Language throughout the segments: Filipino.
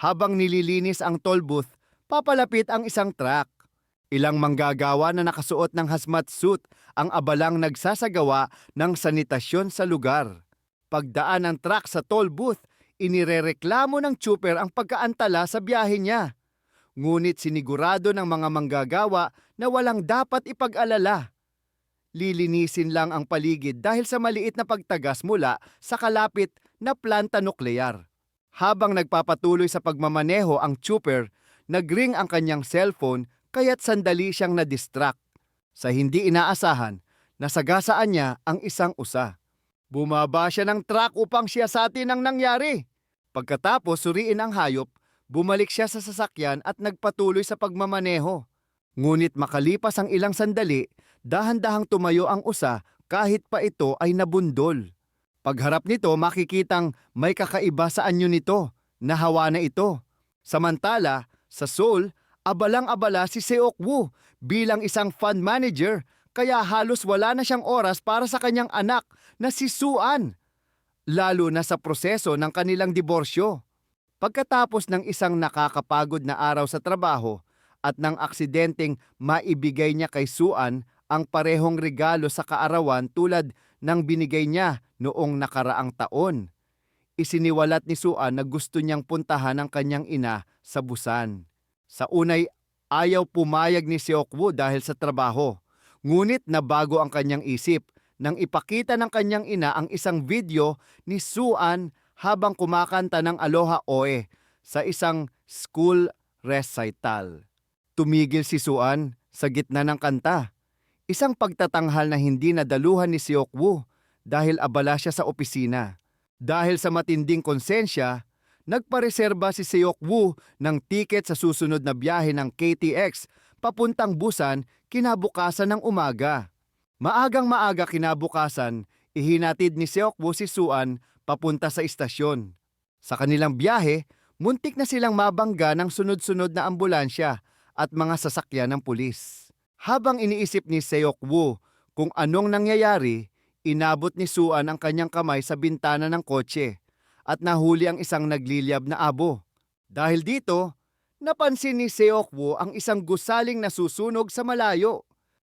Habang nililinis ang toll booth, papalapit ang isang truck. Ilang manggagawa na nakasuot ng hazmat suit ang abalang nagsasagawa ng sanitasyon sa lugar. Pagdaan ng truck sa toll booth, inirereklamo ng trooper ang pagkaantala sa biyahe niya. Ngunit sinigurado ng mga manggagawa na walang dapat ipag-alala. Lilinisin lang ang paligid dahil sa maliit na pagtagas mula sa kalapit na planta nuklear. Habang nagpapatuloy sa pagmamaneho ang trooper, nagring ang kanyang cellphone kaya't sandali siyang na-distract. Sa hindi inaasahan, nasagasaan niya ang isang usa. Bumaba siya ng truck upang siyasatin ang nangyari. Pagkatapos suriin ang hayop, bumalik siya sa sasakyan at nagpatuloy sa pagmamaneho. Ngunit makalipas ang ilang sandali, dahan-dahang tumayo ang usa kahit pa ito ay nabundol. Pagharap nito, makikitang may kakaiba sa anyo nito, nahawa na ito. Samantala, sa Seoul, abalang-abala si Seok Woo bilang isang fund manager kaya halos wala na siyang oras para sa kanyang anak na si Suan, lalo na sa proseso ng kanilang diborsyo. Pagkatapos ng isang nakakapagod na araw sa trabaho at ng aksidenteng maibigay niya kay Suan ang parehong regalo sa kaarawan tulad ng binigay niya noong nakaraang taon. Isiniwalat ni Suan na gusto niyang puntahan ang kanyang ina sa Busan. Sa unay, ayaw pumayag ni Seok-woo dahil sa trabaho. Ngunit nabago ang kanyang isip nang ipakita ng kanyang ina ang isang video ni Suan habang kumakanta ng Aloha Oe sa isang school recital. Tumigil si Suan sa gitna ng kanta. Isang pagtatanghal na hindi nadaluhan ni Seok-woo dahil abala siya sa opisina. Dahil sa matinding konsensya, nagpareserba si Seok-woo ng tiket sa susunod na biyahe ng KTX papuntang Busan kinabukasan ng umaga. Maagang-maaga kinabukasan, ihinatid ni Seok-woo si Suan papunta sa istasyon. Sa kanilang biyahe, muntik na silang mabangga ng sunod-sunod na ambulansya at mga sasakyan ng pulis. Habang iniisip ni Seok-woo kung anong nangyayari, inabot ni Suan ang kanyang kamay sa bintana ng kotse at nahuli ang isang nagliliyab na abo. Dahil dito, napansin ni Seok-woo ang isang gusaling nasusunog sa malayo.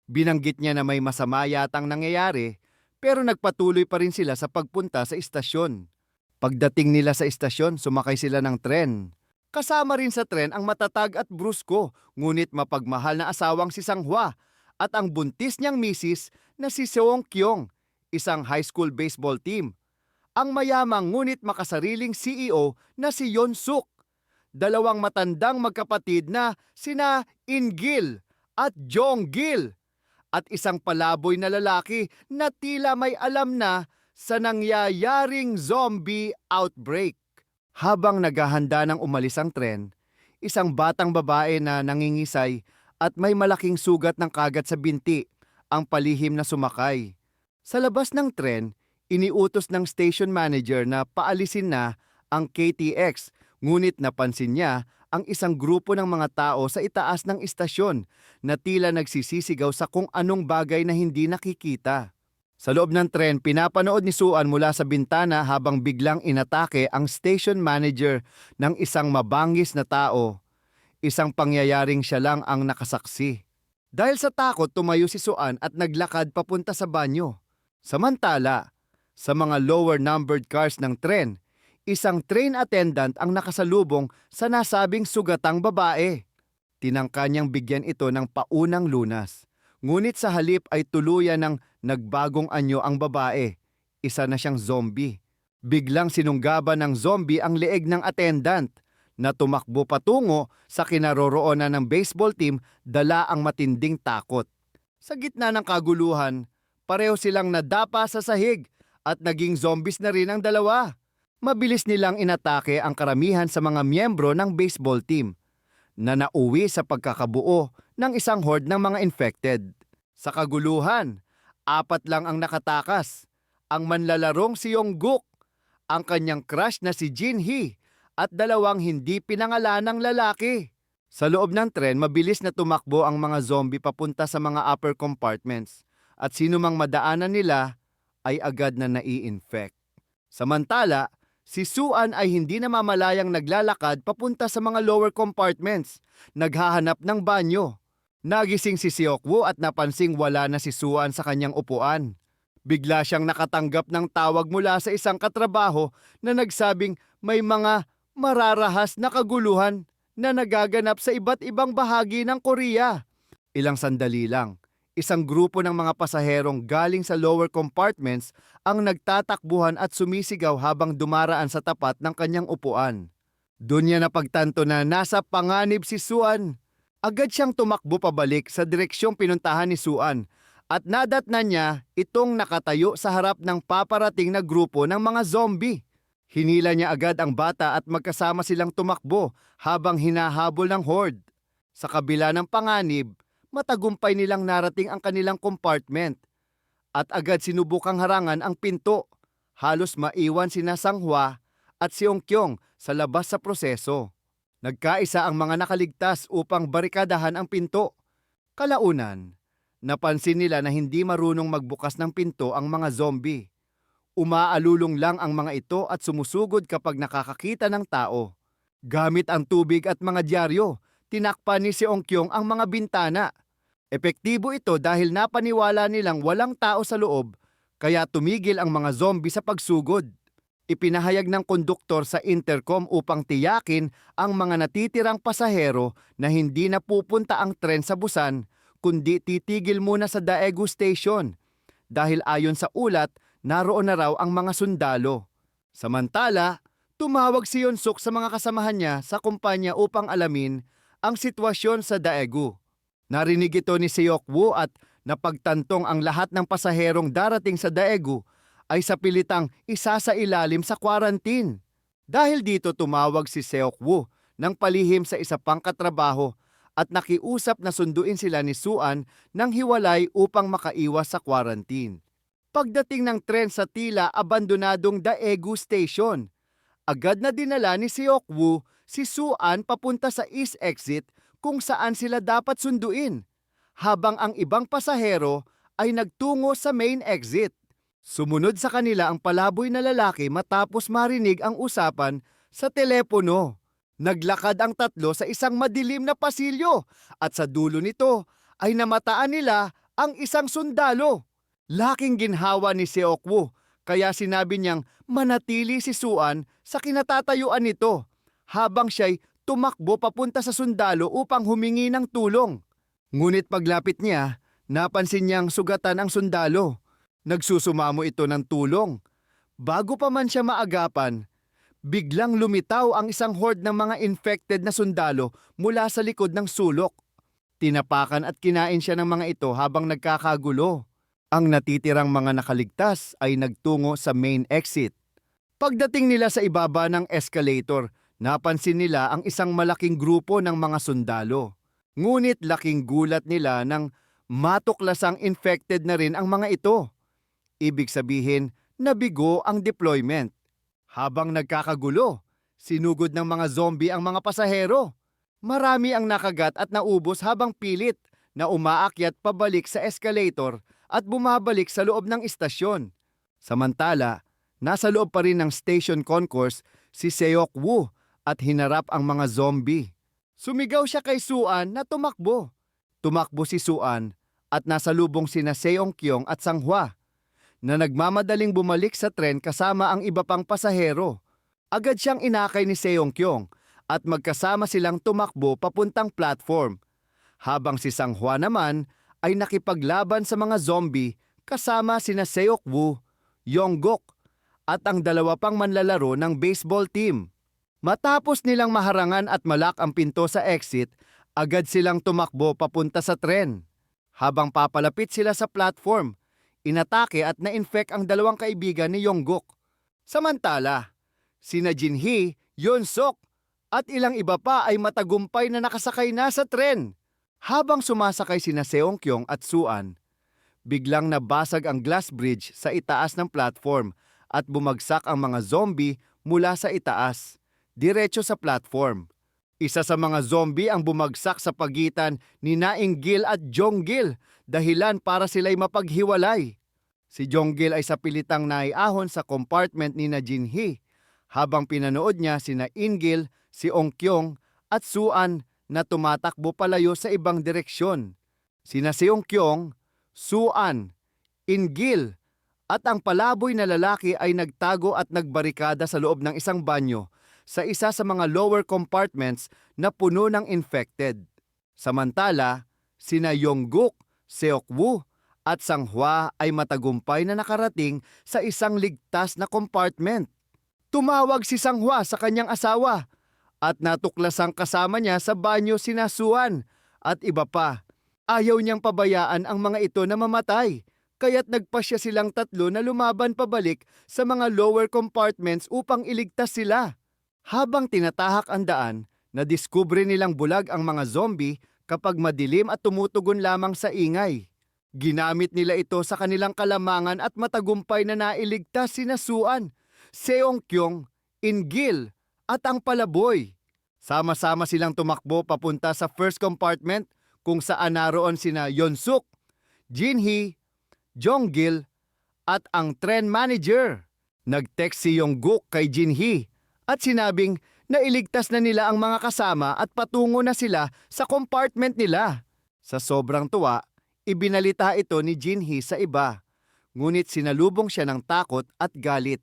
Binanggit niya na may masama yatang nangyayari pero nagpatuloy pa rin sila sa pagpunta sa istasyon. Pagdating nila sa istasyon, sumakay sila ng tren. Kasama rin sa tren ang matatag at brusko ngunit mapagmahal na asawang si Sang-hwa at ang buntis niyang misis na si Seong Kyung, isang high school baseball team. Ang mayamang ngunit makasariling CEO na si Yeon Suk. Dalawang matandang magkapatid na sina In-gil at Jong-gil. At isang palaboy na lalaki na tila may alam na sa nangyayaring zombie outbreak. Habang naghahanda ng umalis ang tren, isang batang babae na nangingisay at may malaking sugat ng kagat sa binti ang palihim na sumakay. Sa labas ng tren, iniutos ng station manager na paalisin na ang KTX, ngunit napansin niya ang isang grupo ng mga tao sa itaas ng istasyon na tila nagsisisigaw sa kung anong bagay na hindi nakikita. Sa loob ng tren, pinapanood ni Suan mula sa bintana habang biglang inatake ang station manager ng isang mabangis na tao. Isang pangyayaring siya lang ang nakasaksi. Dahil sa takot, tumayo si Suan at naglakad papunta sa banyo. Samantala, sa mga lower numbered cars ng tren, isang train attendant ang nakasalubong sa nasabing sugatang babae. Tinangka niyang bigyan ito ng paunang lunas. Ngunit sa halip ay tuluyan ng nagbagong anyo ang babae. Isa na siyang zombie. Biglang sinunggaban ng zombie ang leeg ng attendant na tumakbo patungo sa kinaroroonan ng baseball team dala ang matinding takot. Sa gitna ng kaguluhan, pareho silang nadapa sa sahig at naging zombies na rin ang dalawa. Mabilis nilang inatake ang karamihan sa mga miyembro ng baseball team na nauwi sa pagkakabuo ng isang horde ng mga infected. Sa kaguluhan, 4 lang ang nakatakas. Ang manlalarong si Yongguk, ang kanyang crush na si Jin-hee, at 2 hindi pinangalanang lalaki. Sa loob ng tren, mabilis na tumakbo ang mga zombie papunta sa mga upper compartments at sino mang madaanan nila ay agad na nai-infect. Samantala, Si Suan ay hindi namamalayang naglalakad papunta sa mga lower compartments, naghahanap ng banyo. Nagising si Seokwoo at napansing wala na si Suan sa kanyang upuan. Bigla siyang nakatanggap ng tawag mula sa isang katrabaho na nagsabing may mga mararahas na kaguluhan na nagaganap sa iba't ibang bahagi ng Korea. Ilang sandali lang, isang grupo ng mga pasaherong galing sa lower compartments ang nagtatakbuhan at sumisigaw habang dumaraan sa tapat ng kanyang upuan. Doon niya napagtanto na nasa panganib si Suan. Agad siyang tumakbo pabalik sa direksyong pinuntahan ni Suan at nadatnan niya itong nakatayo sa harap ng paparating na grupo ng mga zombie. Hinila niya agad ang bata at magkasama silang tumakbo habang hinahabol ng horde. Sa kabila ng panganib, matagumpay nilang narating ang kanilang compartment at agad sinubukang harangan ang pinto. Halos maiwan sina Sanghwa at Seongkyong sa labas sa proseso. Nagkaisa ang mga nakaligtas upang barikadahan ang pinto. Kalaunan, napansin nila na hindi marunong magbukas ng pinto ang mga zombie. Umaalulong lang ang mga ito at sumusugod kapag nakakakita ng tao. Gamit ang tubig at mga dyaryo, tinakpan ni Seongkyong ang mga bintana. Epektibo ito dahil napaniwala nilang walang tao sa loob, kaya tumigil ang mga zombie sa pagsugod. Ipinahayag ng konduktor sa intercom upang tiyakin ang mga natitirang pasahero na hindi na pupunta ang tren sa Busan, kundi titigil muna sa Daegu Station. Dahil ayon sa ulat, naroon na raw ang mga sundalo. Samantala, tumawag si Yeon-suk sa mga kasamahan niya sa kumpanya upang alamin ang sitwasyon sa Daegu. Narinig ito ni Seokwoo at napagtantong ang lahat ng pasaherong darating sa Daegu ay sa pilitang isasailalim sa quarantine. Dahil dito tumawag si Seokwoo ng palihim sa isa pang katrabaho at nakiusap na sunduin sila ni Suan ng hiwalay upang makaiwas sa quarantine. Pagdating ng tren sa tila abandonadong Daegu Station, agad na dinala ni Seokwoo si Suan papunta sa East Exit kung saan sila dapat sunduin, habang ang ibang pasahero ay nagtungo sa main exit. Sumunod sa kanila ang palaboy na lalaki matapos marinig ang usapan sa telepono. Naglakad ang tatlo sa isang madilim na pasilyo at sa dulo nito ay namataan nila ang isang sundalo. Laking ginhawa ni Seokwoo kaya sinabi niyang manatili si Suan sa kinatatayuan nito habang siya'y tumakbo papunta sa sundalo upang humingi ng tulong. Ngunit paglapit niya, napansin niyang sugatan ang sundalo. Nagsusumamo ito ng tulong. Bago pa man siya maagapan, biglang lumitaw ang isang horde ng mga infected na sundalo mula sa likod ng sulok. Tinapakan at kinain siya ng mga ito habang nagkakagulo. Ang natitirang mga nakaligtas ay nagtungo sa main exit. Pagdating nila sa ibaba ng escalator, napansin nila ang isang malaking grupo ng mga sundalo. Ngunit laking gulat nila nang matuklasang infected na rin ang mga ito. Ibig sabihin, nabigo ang deployment. Habang nagkakagulo, sinugod ng mga zombie ang mga pasahero. Marami ang nakagat at naubos habang pilit na umaakyat pabalik sa escalator at bumabalik sa loob ng istasyon. Samantala, nasa loob pa rin ng station concourse si Seokwoo at hinarap ang mga zombie. Sumigaw siya kay Suan na tumakbo. Tumakbo si Suan at nasalubong sina Seongkyong at Sanghwa na nagmamadaling bumalik sa tren kasama ang iba pang pasahero. Agad siyang inakay ni Seongkyong at magkasama silang tumakbo papuntang platform. Habang si Sanghwa naman ay nakipaglaban sa mga zombie kasama sina Seokwoo, Yongguk at ang dalawa pang manlalaro ng baseball team. Matapos nilang maharangan at malak ang pinto sa exit, agad silang tumakbo papunta sa tren. Habang papalapit sila sa platform, inatake at na-infect ang dalawang kaibigan ni Yongguk. Samantala, sina Jinhee, Yeon-suk at ilang iba pa ay matagumpay na nakasakay na sa tren. Habang sumasakay sina Seongkyong at Suan, biglang nabasag ang glass bridge sa itaas ng platform at bumagsak ang mga zombie mula sa itaas, diretso sa platform. Isa sa mga zombie ang bumagsak sa pagitan ni Nainggil at Jonggil, dahilan para sila'y mapaghiwalay. Si Jonggil ay sa pilitang naiahon sa compartment ni Jinhee, Habang pinanood niya sina Ingil, si Ongkyong at Suan na tumatakbo palayo sa ibang direksyon. Sina si Ongkyong, Suan, Ingil at ang palaboy na lalaki ay nagtago at nagbarikada sa loob ng isang banyo sa isa sa mga lower compartments na puno ng infected. Samantala, sina Yongguk, Seokwoo at Sanghwa ay matagumpay na nakarating sa isang ligtas na compartment. Tumawag si Sanghwa sa kanyang asawa at natuklasang kasama niya sa banyo sina Suan at iba pa. Ayaw niyang pabayaan ang mga ito na mamatay, kaya't nagpasya silang tatlo na lumaban pabalik sa mga lower compartments upang iligtas sila. Habang tinatahak ang daan, nadiskubre nilang bulag ang mga zombie kapag madilim at tumutugon lamang sa ingay. Ginamit nila ito sa kanilang kalamangan at matagumpay na nailigtas sina Suan, Seongkyong, Ingil at ang palaboy. Sama-sama silang tumakbo papunta sa first compartment kung saan naroon sina Yonsuk, Jinhee, Jonggil at ang train manager. Nag-text si Yongguk kay Jinhee at sinabing nailigtas na nila ang mga kasama at patungo na sila sa compartment nila. Sa sobrang tuwa, ibinalita ito ni Jinhee sa iba, ngunit sinalubong siya ng takot at galit.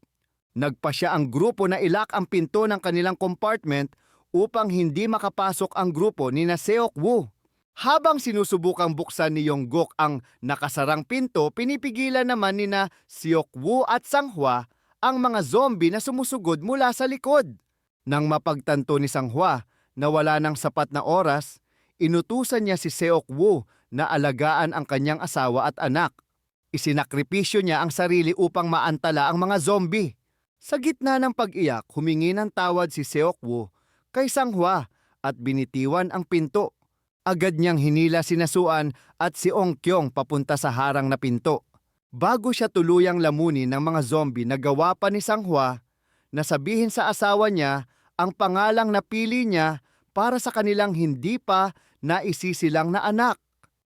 Nagpa siya ang grupo na ilak ang pinto ng kanilang compartment upang hindi makapasok ang grupo ni Seokwoo. Habang sinusubukang buksan ni Yongguk ang nakasarang pinto, pinipigilan naman ni Seokwoo at Sanghwa ang mga zombie na sumusugod mula sa likod. Nang mapagtanto ni Sanghwa na wala ng sapat na oras, inutusan niya si Seokwoo na alagaan ang kanyang asawa at anak. Isinakripisyo niya ang sarili upang maantala ang mga zombie. Sa gitna ng pag-iyak, humingi ng tawad si Seokwoo kay Sanghwa at binitiwan ang pinto. Agad niyang hinila si Suan at si Ongkyong papunta sa harang na pinto. Bago siya tuluyang lamunin ng mga zombie, nagawa pa ni Sanghwa na sabihin sa asawa niya ang pangalang napili niya para sa kanilang hindi pa naisisilang na anak.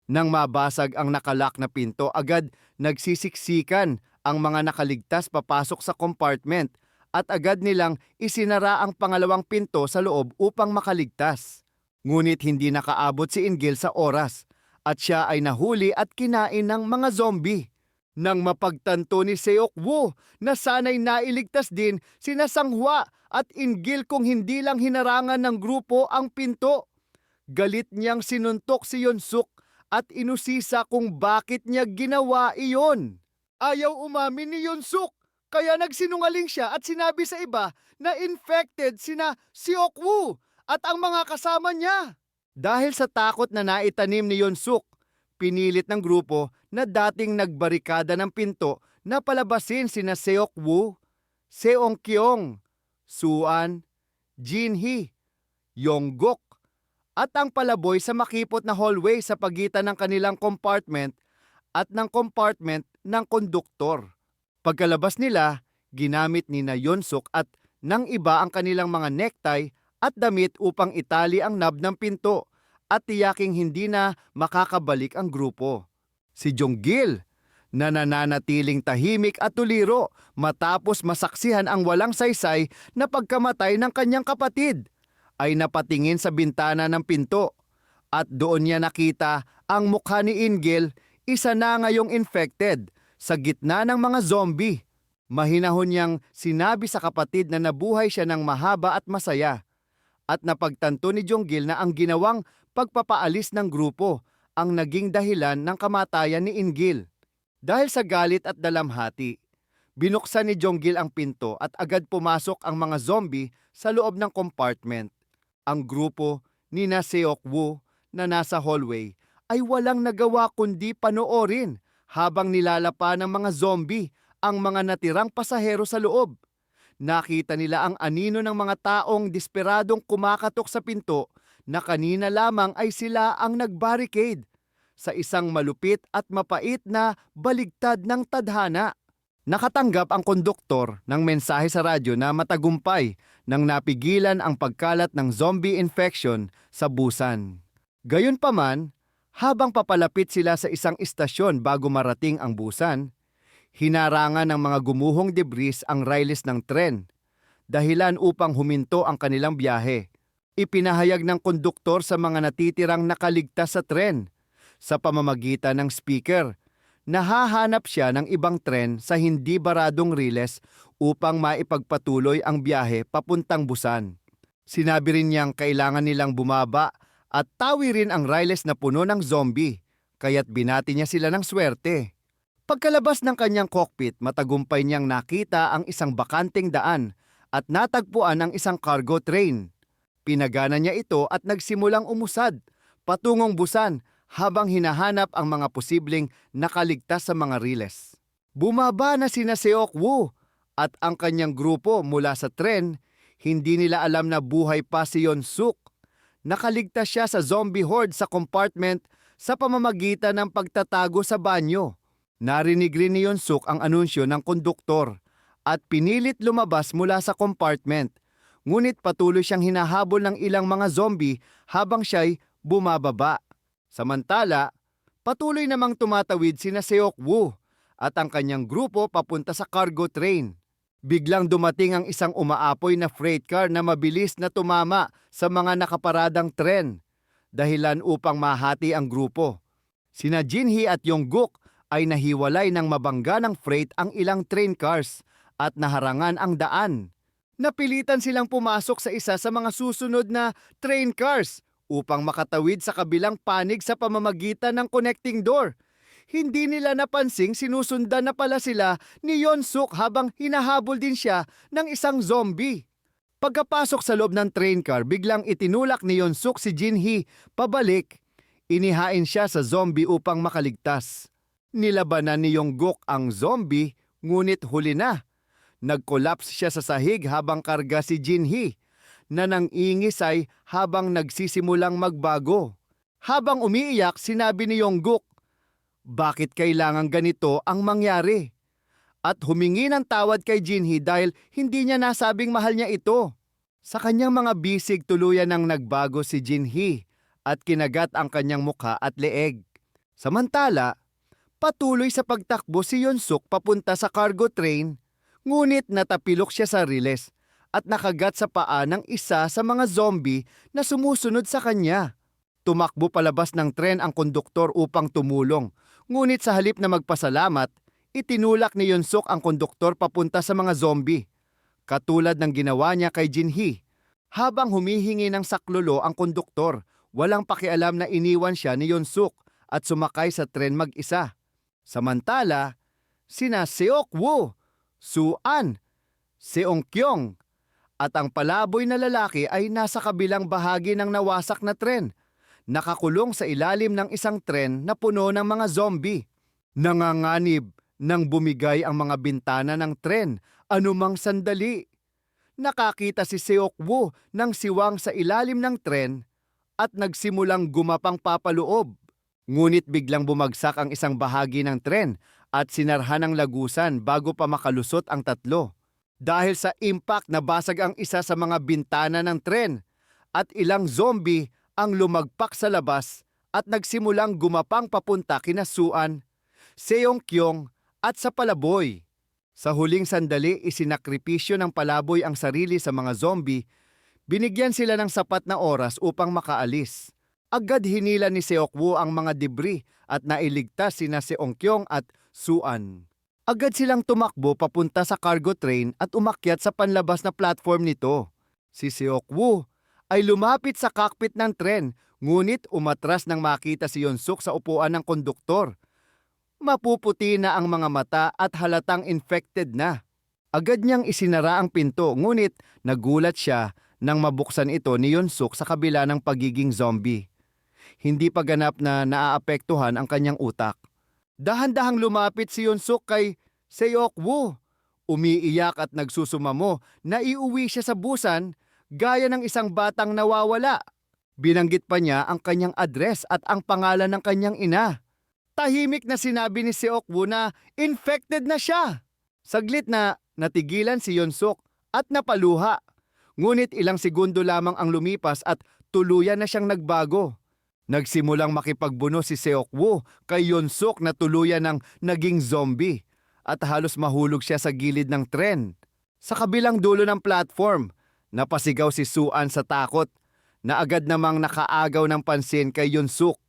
Nang mabasag ang nakalak na pinto, agad nagsisiksikan ang mga nakaligtas papasok sa compartment at agad nilang isinara ang pangalawang pinto sa loob upang makaligtas. Ngunit hindi nakaabot si Ingil sa oras at siya ay nahuli at kinain ng mga zombie. Nang mapagtanto ni Seokwoo na sana'y nailigtas din sina Sanghwa at Ingil kung hindi lang hinarangan ng grupo ang pinto, galit niyang sinuntok si Yonsuk at inusisa kung bakit niya ginawa iyon. Ayaw umamin ni Yonsuk, kaya nagsinungaling siya at sinabi sa iba na infected sina Seokwoo at ang mga kasama niya. Dahil sa takot na naitanim ni Yonsuk, pinilit ng grupo na dating nagbarikada ng pinto na palabasin sina Seokwoo, Seongkyong, Suan, Jinhee, Yongguk at ang palaboy sa makipot na hallway sa pagitan ng kanilang compartment at ng compartment ng konduktor. Pagkalabas nila, ginamit ni Yonsuk at ng iba ang kanilang mga necktie at damit upang itali ang knob ng pinto at tiyaking hindi na makakabalik ang grupo. Si Jonggil na nananatiling tahimik at tuliro matapos masaksihan ang walang saysay na pagkamatay ng kanyang kapatid, ay napatingin sa bintana ng pinto at doon niya nakita ang mukha ni Ingil, isa na ngayong infected sa gitna ng mga zombie. Mahinahon niyang sinabi sa kapatid na nabuhay siya ng mahaba at masaya at napagtanto ni Jonggil na ang ginawang pagpapaalis ng grupo ang naging dahilan ng kamatayan ni Ingil. Dahil sa galit at dalamhati, binuksan ni Jonggil ang pinto at agad pumasok ang mga zombie sa loob ng compartment. Ang grupo ni Seokwoo na nasa hallway ay walang nagawa kundi panoorin habang nilalapa ng mga zombie ang mga natirang pasahero sa loob. Nakita nila ang anino ng mga taong desperadong kumakatok sa pinto na kanina lamang ay sila ang nagbarricade sa isang malupit at mapait na baligtad ng tadhana. Nakatanggap ang konduktor ng mensahe sa radyo na matagumpay nang napigilan ang pagkalat ng zombie infection sa Busan. Gayunpaman, habang papalapit sila sa isang istasyon bago marating ang Busan, hinarangan ng mga gumuhong debris ang railis ng tren. dahilan upang huminto ang kanilang biyahe. Ipinahayag ng konduktor sa mga natitirang nakaligtas sa tren sa pamamagitan ng speaker. Nahahanap siya ng ibang tren sa hindi baradong riles upang maipagpatuloy ang biyahe papuntang Busan. Sinabi rin niyang kailangan nilang bumaba at tawirin ang riles na puno ng zombie, kaya't binati niya sila ng swerte. Pagkalabas ng kanyang cockpit, matagumpay niyang nakita ang isang bakanting daan at natagpuan ang isang cargo train. Pinagana niya ito at nagsimulang umusad patungong Busan habang hinahanap ang mga posibleng nakaligtas sa mga riles. Bumaba na sina Seok-woo at ang kanyang grupo mula sa tren. Hindi nila alam na buhay pa si Yeon-suk. Nakaligtas siya sa zombie horde sa compartment sa pamamagitan ng pagtatago sa banyo. Narinig rin ni Yeon-suk ang anunsyo ng konduktor at pinilit lumabas mula sa compartment. Ngunit patuloy siyang hinahabol ng ilang mga zombie habang siya'y bumababa. Samantala, patuloy namang tumatawid sina Seok-woo at ang kanyang grupo papunta sa cargo train. Biglang dumating ang isang umaapoy na freight car na mabilis na tumama sa mga nakaparadang tren, dahilan upang mahati ang grupo. Sina Jinhee at Yongguk ay nahiwalay ng mabangga ng freight ang ilang train cars at naharangan ang daan. Napilitan silang pumasok sa isa sa mga susunod na train cars upang makatawid sa kabilang panig sa pamamagitan ng connecting door. Hindi nila napansing sinusundan na pala sila ni Yeon-suk habang hinahabol din siya ng isang zombie. Pagkapasok sa loob ng train car, biglang itinulak ni Yeon-suk si Jinhee pabalik. Inihain siya sa zombie upang makaligtas. Nilabanan ni Yongguk ang zombie, ngunit huli na. Nag-collapse siya sa sahig habang karga si Jinhee, na nangingisay habang nagsisimulang magbago. Habang umiiyak, sinabi ni Yongguk, "Bakit kailangan ganito ang mangyari?" At humingi ng tawad kay Jinhee dahil hindi niya nasabing mahal niya ito. Sa kanyang mga bisig, tuluyan nang nagbago si Jinhee at kinagat ang kanyang mukha at leeg. Samantala, patuloy sa pagtakbo si Yeon-suk papunta sa cargo train, ngunit natapilok siya sa riles at nakagat sa paa ng isa sa mga zombie na sumusunod sa kanya. Tumakbo palabas ng tren ang konduktor upang tumulong, ngunit sa halip na magpasalamat, itinulak ni Yeon-suk ang konduktor papunta sa mga zombie, katulad ng ginawa niya kay Jinhee. Habang humihingi ng saklolo ang konduktor, walang pakialam na iniwan siya ni Yeon-suk at sumakay sa tren mag-isa. Samantala, sina Seok-woo, Soo-an, Seong-kyong at ang palaboy na lalaki ay nasa kabilang bahagi ng nawasak na tren, nakakulong sa ilalim ng isang tren na puno ng mga zombie. Nanganganib nang bumigay ang mga bintana ng tren anumang sandali. Nakakita si Seok-woo ng siwang sa ilalim ng tren at nagsimulang gumapang papaloob. Ngunit biglang bumagsak ang isang bahagi ng tren at sinarhan ng lagusan bago pa makalusot ang tatlo. Dahil sa impact, nabasag ang isa sa mga bintana ng tren at ilang zombie ang lumagpak sa labas at nagsimulang gumapang papunta kina Soo-an, Seong-kyong at sa palaboy. Sa huling sandali, isinakripisyo ng palaboy ang sarili sa mga zombie. Binigyan sila ng sapat na oras upang makaalis. Agad hinila ni Seok-woo ang mga debris at nailigtas sina Seong-kyong at Soo-an. Agad silang tumakbo papunta sa cargo train at umakyat sa panlabas na platform nito. Si Seok-woo ay lumapit sa cockpit ng tren, ngunit umatras nang makita si Yeon-suk sa upuan ng konduktor. Mapuputi na ang mga mata at halatang infected na. Agad niyang isinara ang pinto, ngunit nagulat siya nang mabuksan ito ni Yeon-suk sa kabila ng pagiging zombie. Hindi pa ganap na naaapektuhan ang kanyang utak. Dahan-dahang lumapit si Yeon-suk kay Seok-woo. Umiiyak at nagsusumamo na iuwi siya sa Busan gaya ng isang batang nawawala. Binanggit pa niya ang kanyang address at ang pangalan ng kanyang ina. Tahimik na sinabi ni Seok-woo na infected na siya. Saglit na natigilan si Yeon-suk at napaluha. Ngunit ilang segundo lamang ang lumipas at tuluyan na siyang nagbago. Nagsimulang makipagbuno si Seok-woo kay Yeon-suk na tuluyan ng naging zombie at halos mahulog siya sa gilid ng tren. Sa kabilang dulo ng platform, napasigaw si Suan sa takot na agad namang nakaagaw ng pansin kay Yunsuk.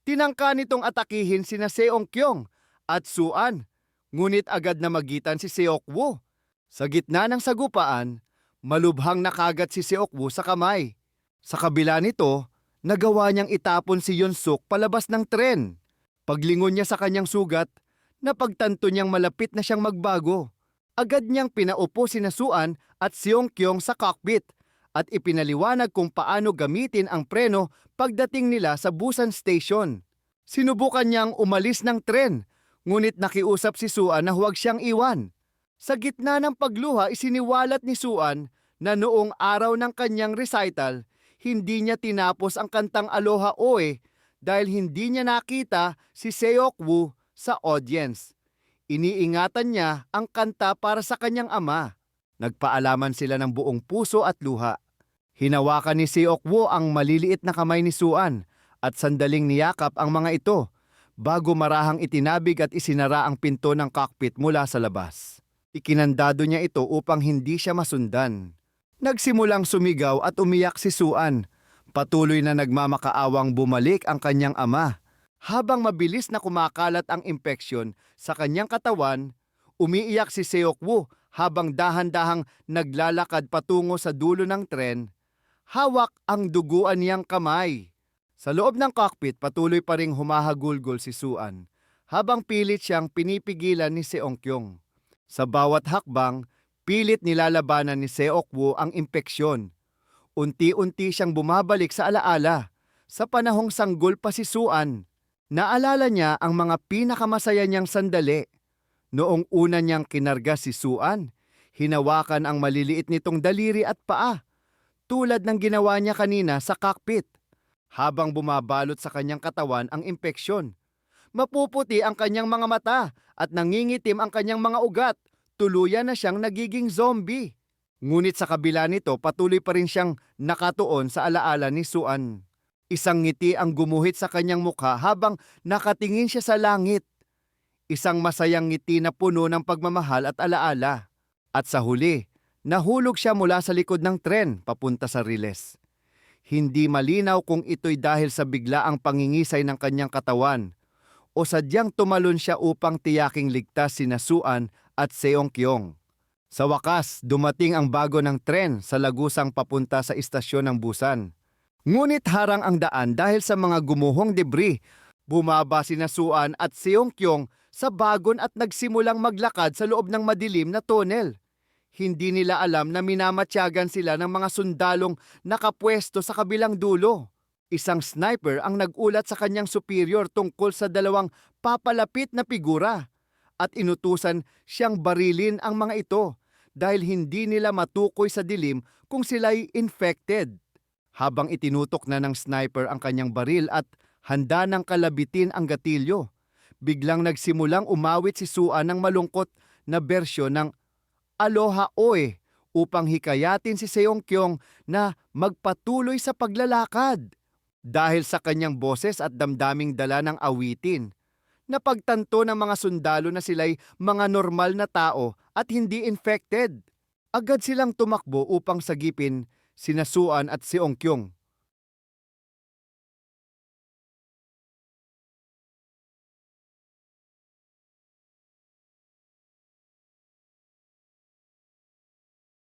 Tinangka nitong atakihin sina Seongkyong at Suan, ngunit agad na magitan si Seokwoo. Sa gitna ng sagupaan, malubhang nakagat si Seokwoo sa kamay. Sa kabila nito, nagawa niyang itapon si Yunsuk palabas ng tren. Paglingon niya sa kanyang sugat, napagtanto niyang malapit na siyang magbago. Agad niyang pinaupo sina Suan at Seongkyong sa cockpit at ipinaliwanag kung paano gamitin ang preno pagdating nila sa Busan Station. Sinubukan niyang umalis ng tren, ngunit nakiusap si Suan na huwag siyang iwan. Sa gitna ng pagluha, isiniwalat ni Suan na noong araw ng kanyang recital, hindi niya tinapos ang kantang Aloha Oe dahil hindi niya nakita si Seokwoo sa audience. Iniingatan niya ang kanta para sa kanyang ama. Nagpaalaman sila ng buong puso at luha. Hinawakan ni Seokwoo ang maliliit na kamay ni Suan at sandaling niyakap ang mga ito bago marahang itinabig at isinara ang pinto ng cockpit mula sa labas. Ikinandado niya ito upang hindi siya masundan. Nagsimulang sumigaw at umiyak si Suan. Patuloy na nagmamakaawang bumalik ang kanyang ama. Habang mabilis na kumakalat ang impeksyon sa kanyang katawan, umiiyak si Seokwoo habang dahan-dahang naglalakad patungo sa dulo ng tren. Hawak ang duguan niyang kamay. Sa loob ng cockpit, patuloy pa ring humahagulgol si Suan habang pilit siyang pinipigilan ni Seongkyong. Sa bawat hakbang, pilit nilalabanan ni Seokwoo ang impeksyon. Unti-unti siyang bumabalik sa alaala sa panahong sanggol pa si Suan. Naalala niya ang mga pinakamasaya niyang sandali. Noong una niyang kinarga si Suan, hinawakan ang maliliit nitong daliri at paa, tulad ng ginawa niya kanina sa cockpit. Habang bumabalot sa kanyang katawan ang impeksyon, mapuputi ang kanyang mga mata at nangingitim ang kanyang mga ugat. Tuluyan na siyang nagiging zombie. Ngunit sa kabila nito, patuloy pa rin siyang nakatuon sa alaala ni Suan. Isang ngiti ang gumuhit sa kanyang mukha habang nakatingin siya sa langit. Isang masayang ngiti na puno ng pagmamahal at alaala. At sa huli, nahulog siya mula sa likod ng tren papunta sa riles. Hindi malinaw kung ito'y dahil sa biglaang pangingisay ng kanyang katawan o sadyang tumalon siya upang tiyaking ligtas sina Suan at Seongkyong. Sa wakas, dumating ang bago ng tren sa lagusang papunta sa istasyon ng Busan. Ngunit harang ang daan dahil sa mga gumuhong debris. Bumaba sina Suan at Seongkyong sa bagon at nagsimulang maglakad sa loob ng madilim na tunnel. Hindi nila alam na minamatyagan sila ng mga sundalong nakapwesto sa kabilang dulo. Isang sniper ang nagulat sa kanyang superior tungkol sa dalawang papalapit na figura at inutusan siyang barilin ang mga ito dahil hindi nila matukoy sa dilim kung sila'y infected. Habang itinutok na ng sniper ang kanyang baril at handa ng kalabitin ang gatilyo, biglang nagsimulang umawit si Suan ng malungkot na bersyon ng Aloha Oe upang hikayatin si Seongkyong na magpatuloy sa paglalakad. Dahil sa kanyang boses at damdaming dala ng awitin, napagtanto ng mga sundalo na sila'y mga normal na tao at hindi infected. Agad silang tumakbo upang sagipin sina Suan at Seongkyong.